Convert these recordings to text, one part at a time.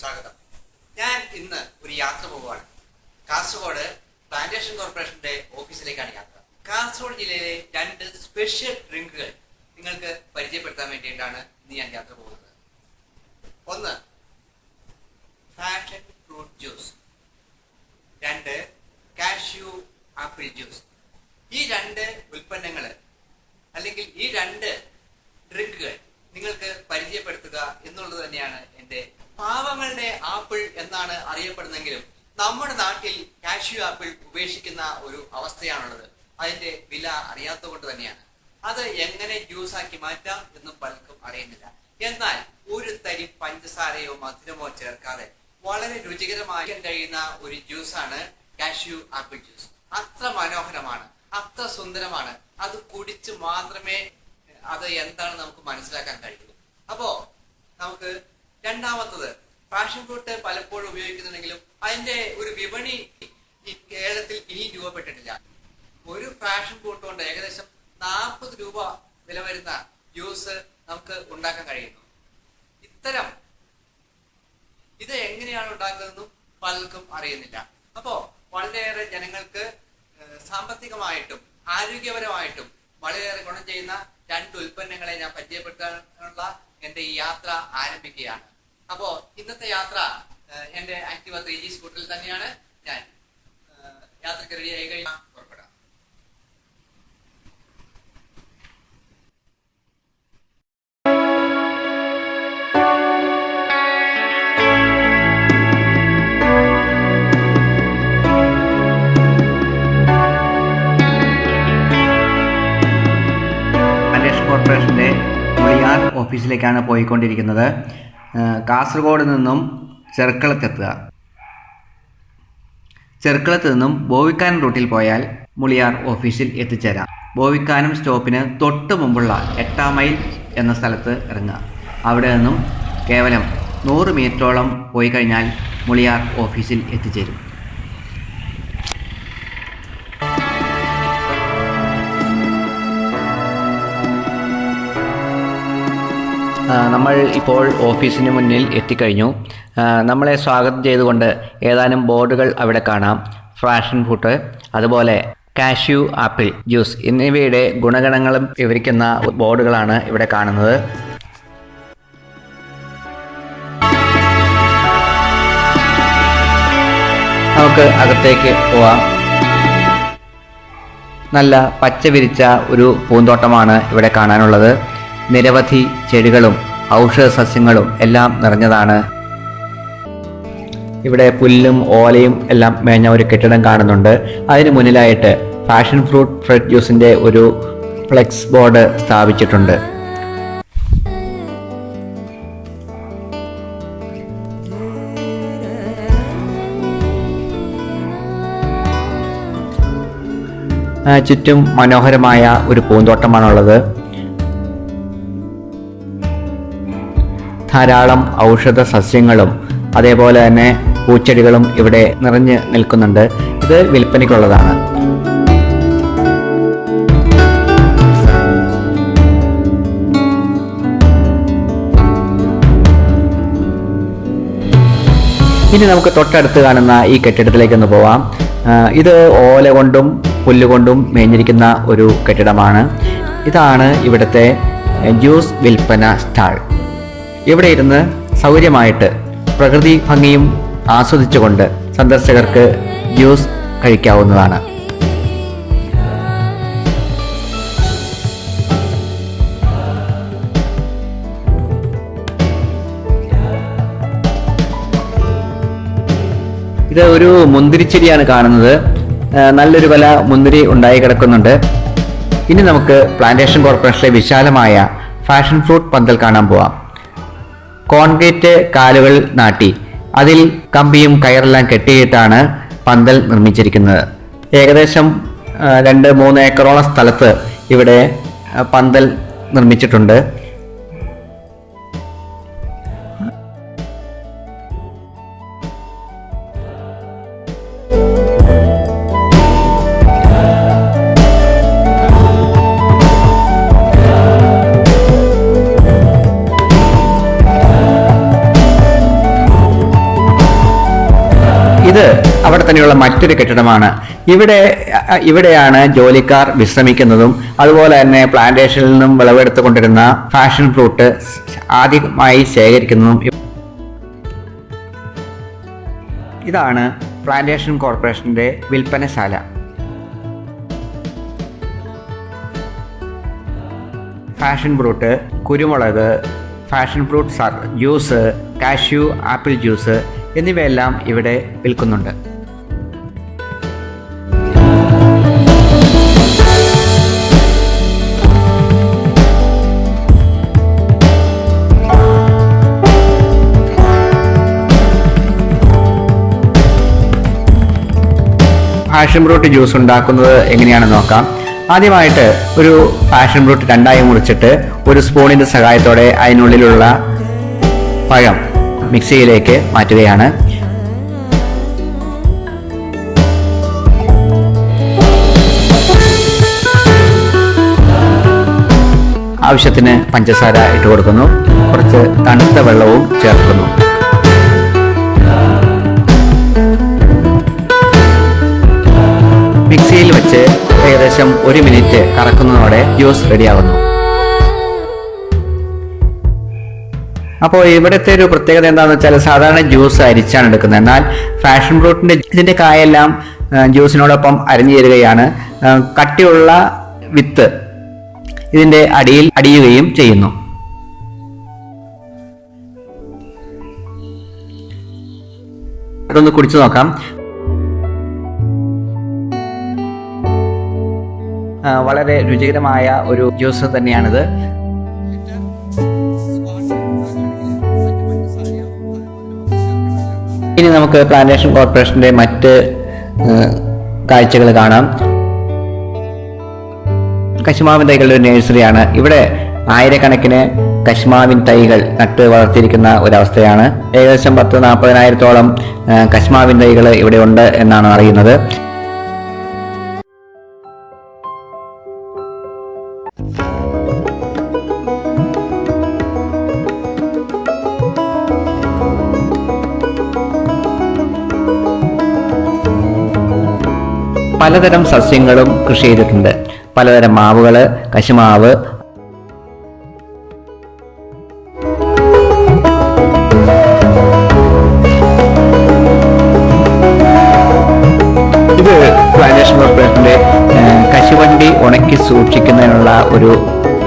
സ്വാഗതം. ഞാൻ ഇന്ന് ഒരു യാത്ര പോവുകയാണ്. കാസർഗോഡ് പ്ലാന്റേഷൻ കോർപ്പറേഷന്റെ ഓഫീസിലേക്കാണ് യാത്ര. കാസർഗോഡ് ജില്ലയിലെ 2 സ്പെഷ്യൽ ഡ്രിങ്കുകൾ നിങ്ങൾക്ക് പരിചയപ്പെടുത്താൻ വേണ്ടിയിട്ടാണ് ഇന്ന് ഞാൻ യാത്ര പോകുന്നത്. ഒന്ന് passion fruit juice, 2 cashew apple juice. ഈ 2 ഉൽപ്പന്നങ്ങൾ അല്ലെങ്കിൽ ഈ 2 ഡ്രിങ്കുകൾ നിങ്ങൾക്ക് പരിചയപ്പെടുത്തുക എന്നുള്ളത് തന്നെയാണ് എൻ്റെ. പാവങ്ങളുടെ ആപ്പിൾ എന്നാണ് അറിയപ്പെടുന്നെങ്കിലും നമ്മുടെ നാട്ടിൽ കാഷ്യൂ ആപ്പിൾ ഉപേക്ഷിക്കുന്ന ഒരു അവസ്ഥയാണുള്ളത്. അതിന്റെ വില അറിയാത്തത് കൊണ്ട് തന്നെയാണ്. അത് എങ്ങനെ ജ്യൂസാക്കി മാറ്റാം എന്നും പലർക്കും അറിയുന്നില്ല. എന്നാൽ ഒരു തരി പഞ്ചസാരയോ മധുരമോ ചേർക്കാതെ വളരെ രുചികരമായി കഴിയുന്ന ഒരു ജ്യൂസാണ് കാഷ്യൂ ആപ്പിൾ ജ്യൂസ്. അത്ര മനോഹരമാണ്, അത്ര സുന്ദരമാണ്. അത് കുടിച്ച് മാത്രമേ അത് എന്താണ് നമുക്ക് മനസ്സിലാക്കാൻ കഴിയുള്ളൂ. അപ്പോ നമുക്ക് രണ്ടാമത്തത് പാഷൻ ഫ്രൂട്ട് പലപ്പോഴും ഉപയോഗിക്കുന്നുണ്ടെങ്കിലും അതിന്റെ ഒരു വിപണി ഈ കേരളത്തിൽ ഇനിയും രൂപപ്പെട്ടിട്ടില്ല. ഒരു പാഷൻ ഫ്രൂട്ട് കൊണ്ട് ഏകദേശം 40 രൂപ വില വരുന്ന ജ്യൂസ് നമുക്ക് ഉണ്ടാക്കാൻ കഴിയുന്നു. ഇത് എങ്ങനെയാണ് ഉണ്ടാക്കുന്നതെന്നും പലർക്കും അറിയുന്നില്ല. അപ്പോ വളരെയേറെ ജനങ്ങൾക്ക് സാമ്പത്തികമായിട്ടും ആരോഗ്യപരമായിട്ടും വളരെയേറെ ഗുണം ചെയ്യുന്ന 2 ഉൽപ്പന്നങ്ങളെ ഞാൻ പരിചയപ്പെടുത്താനുള്ള എന്റെ ഈ യാത്ര ആരംഭിക്കുകയാണ്. അപ്പോ ഇന്നത്തെ യാത്ര എന്റെ ആക്ടിവ 3G സ്കൂട്ടറിൽ തന്നെയാണ്. ഞാൻ യാത്രക്ക് റെഡി ആയി കഴിഞ്ഞാൽ പുറപ്പെടാം. കോർപ്പറേഷന്റെ മുളിയാർ ഓഫീസിലേക്കാണ് പോയിക്കൊണ്ടിരിക്കുന്നത്. കാസർഗോഡ് നിന്നും ചെർക്കളത്തെത്തുക. ചെർക്കളത്ത് നിന്നും ബോവിക്കാനം റൂട്ടിൽ പോയാൽ മുളിയാർ ഓഫീസിൽ എത്തിച്ചേരാം. ബോവിക്കാനം സ്റ്റോപ്പിന് തൊട്ട് മുമ്പുള്ള 8-ാം മൈൽ എന്ന സ്ഥലത്ത് ഇറങ്ങുക. അവിടെ നിന്നും കേവലം 100 മീറ്ററോളം പോയി കഴിഞ്ഞാൽ മുളിയാർ ഓഫീസിൽ എത്തിച്ചേരും. നമ്മൾ ഇപ്പോൾ ഓഫീസിന് മുന്നിൽ എത്തിക്കഴിഞ്ഞു. നമ്മളെ സ്വാഗതം ചെയ്തുകൊണ്ട് ഏതാനും ബോർഡുകൾ അവിടെ കാണാം. പാഷൻ ഫ്രൂട്ട്, അതുപോലെ കാഷ്യൂ ആപ്പിൾ ജ്യൂസ് എന്നിവയുടെ ഗുണഗണങ്ങളും വിവരിക്കുന്ന ബോർഡുകളാണ് ഇവിടെ കാണുന്നത്. നമുക്ക് അകത്തേക്ക് പോവാം. നല്ല പച്ച വിരിച്ച ഒരു പൂന്തോട്ടമാണ് ഇവിടെ കാണാനുള്ളത്. നിരവധി ചെടികളും ഔഷധ സസ്യങ്ങളും എല്ലാം നിറഞ്ഞതാണ്. ഇവിടെ പുല്ലും ഓലയും എല്ലാം മേഞ്ഞ ഒരു കെട്ടിടം കാണുന്നുണ്ട്. അതിന് മുന്നിലായിട്ട് പാഷൻ ഫ്രൂട്ട് ഫ്രഷ് ജ്യൂസിന്റെ ഒരു ഫ്ലെക്സ് ബോർഡ് സ്ഥാപിച്ചിട്ടുണ്ട്. ചുറ്റും മനോഹരമായ ഒരു പൂന്തോട്ടമാണുള്ളത്. ധാരാളം ഔഷധ സസ്യങ്ങളും അതേപോലെ തന്നെ പൂച്ചെടികളും ഇവിടെ നിറഞ്ഞു നിൽക്കുന്നുണ്ട്. ഇത് വിൽപ്പനയ്ക്കുള്ളതാണ്. ഇനി നമുക്ക് തൊട്ടടുത്ത് കാണുന്ന ഈ കെട്ടിടത്തിലേക്കൊന്ന് പോവാം. ഇത് ഓല കൊണ്ടും പുല്ലുകൊണ്ടും മേഞ്ഞിരിക്കുന്ന ഒരു കെട്ടിടമാണ്. ഇതാണ് ഇവിടുത്തെ ജ്യൂസ് വിൽപ്പന സ്റ്റാൾ. ഇവിടെ ഇരുന്ന് സൗകര്യമായിട്ട് പ്രകൃതി ഭംഗിയും ആസ്വദിച്ചുകൊണ്ട് സന്ദർശകർക്ക് ജ്യൂസ് കഴിക്കാവുന്നതാണ്. ഇത് ഒരു മുന്തിരിച്ചെടിയാണ് കാണുന്നത്. നല്ലൊരു വില മുന്തിരി ഉണ്ടായി കിടക്കുന്നുണ്ട്. ഇനി നമുക്ക് പ്ലാന്റേഷൻ കോർപ്പറേഷനിലെ വിശാലമായ പാഷൻ ഫ്രൂട്ട് പന്തൽ കാണാൻ പോവാം. കോൺക്രീറ്റ് കാലുകൾ നാട്ടി അതിൽ കമ്പിയും കയറെല്ലാം കെട്ടിയിട്ടാണ് പന്തൽ നിർമ്മിച്ചിരിക്കുന്നത്. ഏകദേശം 2-3 ഏക്കറോളം സ്ഥലത്ത് ഇവിടെ പന്തൽ നിർമ്മിച്ചിട്ടുണ്ട്. ഇത് അവിടെ തന്നെയുള്ള മറ്റൊരു കെട്ടിടമാണ്. ഇവിടെയാണ് ജോലിക്കാർ വിശ്രമിക്കുന്നതും അതുപോലെ തന്നെ പ്ലാന്റേഷനിൽ നിന്നും വിളവെടുത്തുകൊണ്ടിരുന്ന പാഷൻ ഫ്രൂട്ട് ആദ്യമായി ശേഖരിക്കുന്നതും. ഇതാണ് പ്ലാന്റേഷൻ കോർപ്പറേഷന്റെ വിൽപ്പനശാല. പാഷൻ ഫ്രൂട്ട്, കുരുമുളക്, passion fruit juice, cashew apple juice എന്നിവയെല്ലാം ഇവിടെ വിൽക്കുന്നുണ്ട്. പാഷൻ ഫ്രൂട്ട് ജ്യൂസ് ഉണ്ടാക്കുന്നത് എങ്ങനെയാണെന്ന് നോക്കാം. ആദ്യമായിട്ട് ഒരു പാഷൻ ഫ്രൂട്ട് രണ്ടായി മുറിച്ചിട്ട് ഒരു സ്പൂണിന്റെ സഹായത്തോടെ അതിനുള്ളിലുള്ള പഴം മിക്സിയിലേക്ക് മാറ്റുകയാണ്. ആവശ്യത്തിന് പഞ്ചസാര ഇട്ട് കൊടുക്കുന്നു. കുറച്ച് തണുത്ത വെള്ളവും ചേർക്കുന്നു. മിക്സിയിൽ വെച്ച് ഏകദേശം 1 മിനിറ്റ് കറക്കുന്നതോടെ ജ്യൂസ് റെഡിയാകുന്നു. അപ്പോൾ ഇവിടുത്തെ ഒരു പ്രത്യേകത എന്താണെന്ന് വെച്ചാൽ സാധാരണ ജ്യൂസ് അരിച്ചാണ് എടുക്കുന്നത്. എന്നാൽ പാഷൻ ഫ്രൂട്ടിന്റെ ഇതിന്റെ കായെല്ലാം ജ്യൂസിനോടൊപ്പം അരിഞ്ഞു ചേരുകയാണ്. കട്ടിയുള്ള വിത്ത് ഇതിന്റെ അടിയിൽ അടിയുകയും ചെയ്യുന്നു. അതൊന്ന് കുടിച്ചു നോക്കാം. വളരെ രുചികരമായ ഒരു ജ്യൂസ് തന്നെയാണിത്. ഇനി നമുക്ക് പ്ലാന്റേഷൻ കോർപ്പറേഷന്റെ മറ്റ് കാഴ്ചകൾ കാണാം. കശുമാവിൻ തൈകളുടെ ഒരു നഴ്സറിയാണ്. ഇവിടെ ആയിരക്കണക്കിന് കശുമാവിൻ തൈകൾ നട്ട് വളർത്തിയിരിക്കുന്ന ഒരവസ്ഥയാണ്. ഏകദേശം 40-40,000-ഓളം കശുമാവിൻ തൈകൾ ഇവിടെ ഉണ്ട് എന്നാണ് അറിയുന്നത്. പലതരം സസ്യങ്ങളും കൃഷി ചെയ്തിട്ടുണ്ട്. പലതരം മാവുകള്, കശുമാവ്, ഇത് പ്ലാന്റേഷൻ കോർപ്പറേഷന്റെ കശുവണ്ടി ഉണക്കി സൂക്ഷിക്കുന്നതിനുള്ള ഒരു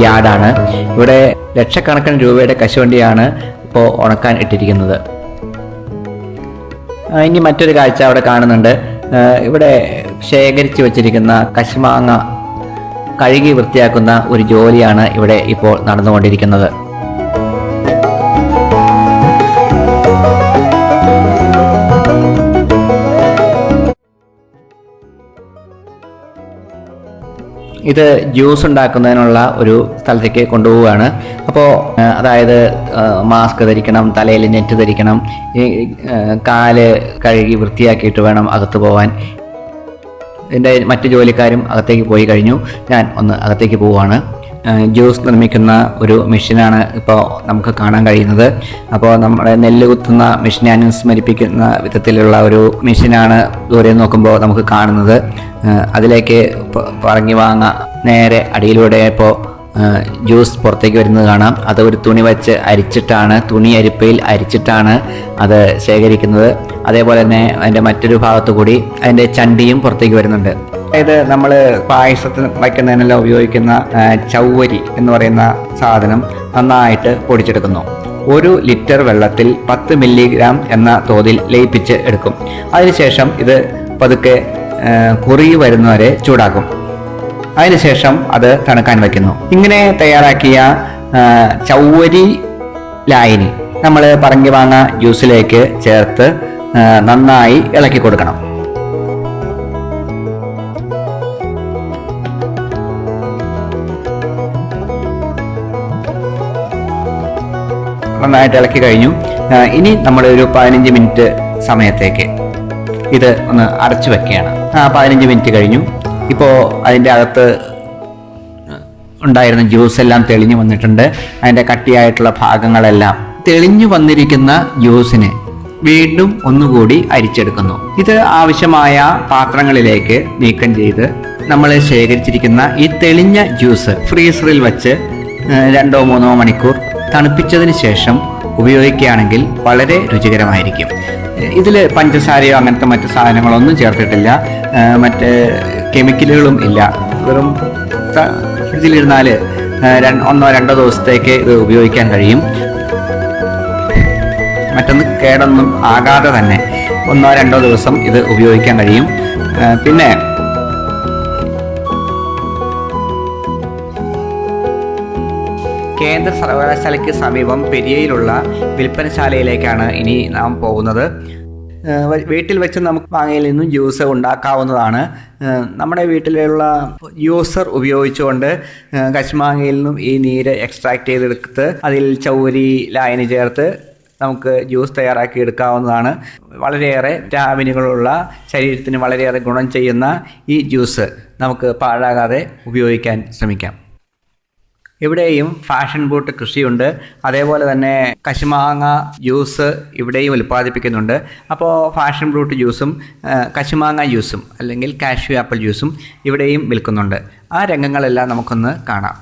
യാർഡാണ്. ഇവിടെ ലക്ഷക്കണക്കിന് രൂപയുടെ കശുവണ്ടിയാണ് ഇപ്പോൾ ഉണക്കാൻ ഇട്ടിരിക്കുന്നത്. ഇനി മറ്റൊരു കാഴ്ച അവിടെ കാണുന്നുണ്ട്. ഇവിടെ ശേഖരിച്ചു വച്ചിരിക്കുന്ന കശുമാങ്ങ കഴുകി വൃത്തിയാക്കുന്ന ഒരു ജോലിയാണ് ഇവിടെ ഇപ്പോൾ നടന്നുകൊണ്ടിരിക്കുന്നത്. ഇത് ജ്യൂസ് ഉണ്ടാക്കുന്നതിനുള്ള ഒരു സ്ഥലത്തേക്ക് കൊണ്ടുപോവുകയാണ്. അപ്പോൾ അതായത് മാസ്ക് ധരിക്കണം, തലയിൽ നെറ്റ് ധരിക്കണം, കാല് കഴുകി വൃത്തിയാക്കിയിട്ട് വേണം അകത്ത് പോകാൻ. ഇതിൻ്റെ മറ്റു ജോലിക്കാരും അകത്തേക്ക് പോയി കഴിഞ്ഞു. ഞാൻ ഒന്ന് അകത്തേക്ക് പോവുകയാണ്. ജ്യൂസ് നിർമ്മിക്കുന്ന ഒരു മെഷീനാണ് ഇപ്പോൾ നമുക്ക് കാണാൻ കഴിയുന്നത്. അപ്പോൾ നമ്മുടെ നെല്ല് കുത്തുന്ന മെഷീനെ അനുസ്മരിപ്പിക്കുന്ന വിധത്തിലുള്ള ഒരു മെഷീനാണ് ദൂരെ നോക്കുമ്പോൾ നമുക്ക് കാണുന്നത്. അതിലേക്ക് പറങ്ങി വാങ്ങ നേരെ അടിയിലൂടെ ഇപ്പോൾ ജ്യൂസ് പുറത്തേക്ക് വരുന്നത് കാണാം. അത് ഒരു തുണി വെച്ച് അരിച്ചിട്ടാണ്, തുണി അരിപ്പയിൽ അരിച്ചിട്ടാണ് അത് ശേഖരിക്കുന്നത്. അതേപോലെ തന്നെ അതിൻ്റെ മറ്റൊരു ഭാഗത്തു കൂടി അതിൻ്റെ ചണ്ടിയും പുറത്തേക്ക് വരുന്നുണ്ട്. അതായത് നമ്മൾ പായസത്തിന് വയ്ക്കുന്നതിനെല്ലാം ഉപയോഗിക്കുന്ന ചൗവരി എന്ന് പറയുന്ന സാധനം നന്നായിട്ട് പൊടിച്ചെടുക്കുന്നു. 1 ലിറ്റർ വെള്ളത്തിൽ 10 മില്ലിഗ്രാം എന്ന തോതിൽ ലയിപ്പിച്ച് എടുക്കും. അതിനുശേഷം ഇത് പതുക്കെ കുറുകി വരുന്നവരെ ചൂടാക്കും. അതിനുശേഷം അത് തണുക്കാൻ വയ്ക്കുന്നു. ഇങ്ങനെ തയ്യാറാക്കിയ ചൗവരി ലായനി നമ്മൾ പറങ്കി മാങ്ങ ജ്യൂസിലേക്ക് ചേർത്ത് നന്നായി ഇളക്കി കൊടുക്കണം. നന്നായിട്ട് ഇളക്കി കഴിഞ്ഞു. ഇനി നമ്മൾ ഒരു 15 മിനിറ്റ് സമയത്തേക്ക് ഇത് ഒന്ന് അടച്ചു വെക്കുകയാണ്. 15 മിനിറ്റ് കഴിഞ്ഞു. ഇപ്പോൾ അതിൻ്റെ അകത്ത് ഉണ്ടായിരുന്ന ജ്യൂസ് എല്ലാം തെളിഞ്ഞു വന്നിട്ടുണ്ട്. അതിൻ്റെ കട്ടിയായിട്ടുള്ള ഭാഗങ്ങളെല്ലാം തെളിഞ്ഞു വന്നിരിക്കുന്ന ജ്യൂസിനെ വീണ്ടും ഒന്നുകൂടി അരിച്ചെടുക്കുന്നു. ഇത് ആവശ്യമായ പാത്രങ്ങളിലേക്ക് നീക്കം ചെയ്ത് നമ്മൾ ശേഖരിച്ചിരിക്കുന്ന ഈ തെളിഞ്ഞ ജ്യൂസ് ഫ്രീസറിൽ വെച്ച് 2-3 മണിക്കൂർ തണുപ്പിച്ചതിന് ശേഷം ഉപയോഗിക്കുകയാണെങ്കിൽ വളരെ രുചികരമായിരിക്കും. ഇതിൽ പഞ്ചസാരയോ അങ്ങനത്തെ മറ്റു സാധനങ്ങളൊന്നും ചേർത്തിട്ടില്ല, മറ്റ് കെമിക്കലുകളും ഇല്ല. വെറും ഫ്രിഡ്ജിലിരുന്നാൽ 1-2 ദിവസത്തേക്ക് ഇത് ഉപയോഗിക്കാൻ കഴിയും. മറ്റൊന്ന് കേടൊന്നും ആകാതെ തന്നെ 1-2 ദിവസം ഇത് ഉപയോഗിക്കാൻ കഴിയും. പിന്നെ കേന്ദ്ര സർവകലാശാലയ്ക്ക് സമീപം പെരിയയിലുള്ള വിൽപ്പനശാലയിലേക്കാണ് ഇനി നാം പോകുന്നത്. വീട്ടിൽ വെച്ച് നമുക്ക് മാങ്ങയിൽ നിന്നും ജ്യൂസ് ഉണ്ടാക്കാവുന്നതാണ്. നമ്മുടെ വീട്ടിലുള്ള ജ്യൂസർ ഉപയോഗിച്ചുകൊണ്ട് കശുമാങ്ങയിൽ നിന്നും ഈ നീര് എക്സ്ട്രാക്ട് ചെയ്തെടുത്ത് അതിൽ ചൗരി ലായനി ചേർത്ത് നമുക്ക് ജ്യൂസ് തയ്യാറാക്കി എടുക്കാവുന്നതാണ്. വളരെയേറെ വിറ്റാമിനുകളുള്ള, ശരീരത്തിന് വളരെയേറെ ഗുണം ചെയ്യുന്ന ഈ ജ്യൂസ് നമുക്ക് പാഴാകാതെ ഉപയോഗിക്കാൻ ശ്രമിക്കാം. ഇവിടെയും ഫാഷൻ ഫ്രൂട്ട് കൃഷിയുണ്ട്. അതേപോലെ തന്നെ കശുമാങ്ങ ജ്യൂസ് ഇവിടെയും ഉൽപ്പാദിപ്പിക്കുന്നുണ്ട്. അപ്പോൾ ഫാഷൻ ഫ്രൂട്ട് ജ്യൂസും കശുമാങ്ങ ജ്യൂസും അല്ലെങ്കിൽ കാഷ്യൂ ആപ്പിൾ ജ്യൂസും ഇവിടെയും വിൽക്കുന്നുണ്ട്. ആ രംഗങ്ങളെല്ലാം നമുക്കൊന്ന് കാണാം.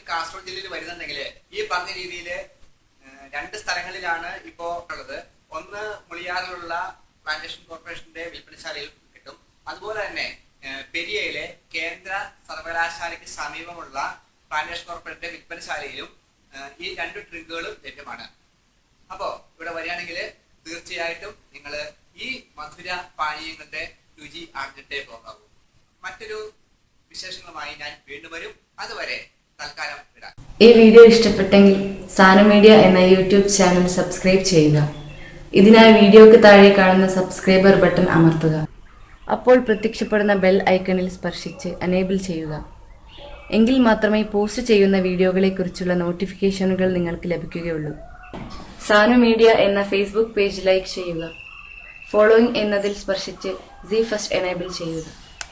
കാസർഗോഡ് ജില്ലയിൽ വരുന്നുണ്ടെങ്കിൽ ഈ പറഞ്ഞ രീതിയിൽ 2 സ്ഥലങ്ങളിലാണ് ഇപ്പോൾ ഉള്ളത്. ഒന്ന് മുളിയാറിലുള്ള പ്ലാന്റേഷൻ കോർപ്പറേഷന്റെ വിൽപ്പനശാലയിൽ കിട്ടും. അതുപോലെ തന്നെ പെരിയയിലെ കേന്ദ്ര സർവകലാശാലയ്ക്ക് സമീപമുള്ള പ്ലാന്റേഷൻ കോർപ്പറേഷന്റെ വിൽപ്പനശാലയിലും ഈ 2 ഡ്രിങ്കുകളും ലഭ്യമാണ്. അപ്പോൾ ഇവിടെ വരികയാണെങ്കിൽ തീർച്ചയായിട്ടും നിങ്ങൾ ഈ മധുര പാനീയങ്ങളുടെ രുചി അറിഞ്ഞിട്ടേ പോകാവൂ. മറ്റൊരു വിശേഷങ്ങളുമായി ഞാൻ വീണ്ടും വരും. അതുവരെ തൽക്കാലം വിടാം. ഈ വീഡിയോ ഇഷ്ടപ്പെട്ടെങ്കിൽ സാനു മീഡിയ എന്ന യൂട്യൂബ് ചാനൽ സബ്സ്ക്രൈബ് ചെയ്യുക. ഇതിനായി വീഡിയോക്ക് താഴെ കാണുന്ന സബ്സ്ക്രൈബർ ബട്ടൺ അമർത്തുക. അപ്പോൾ പ്രത്യക്ഷപ്പെടുന്ന ബെൽ ഐക്കണിൽ സ്പർശിച്ച് എനേബിൾ ചെയ്യുക. എങ്കിൽ മാത്രമേ പോസ്റ്റ് ചെയ്യുന്ന വീഡിയോകളെക്കുറിച്ചുള്ള നോട്ടിഫിക്കേഷനുകൾ നിങ്ങൾക്ക് ലഭിക്കുകയുള്ളൂ. സാനു മീഡിയ എന്ന ഫേസ്ബുക്ക് പേജ് ലൈക്ക് ചെയ്യുക. ഫോളോയിങ് എന്നതിൽ സ്പർശിച്ച് സി ഫസ്റ്റ് എനേബിൾ ചെയ്യുക.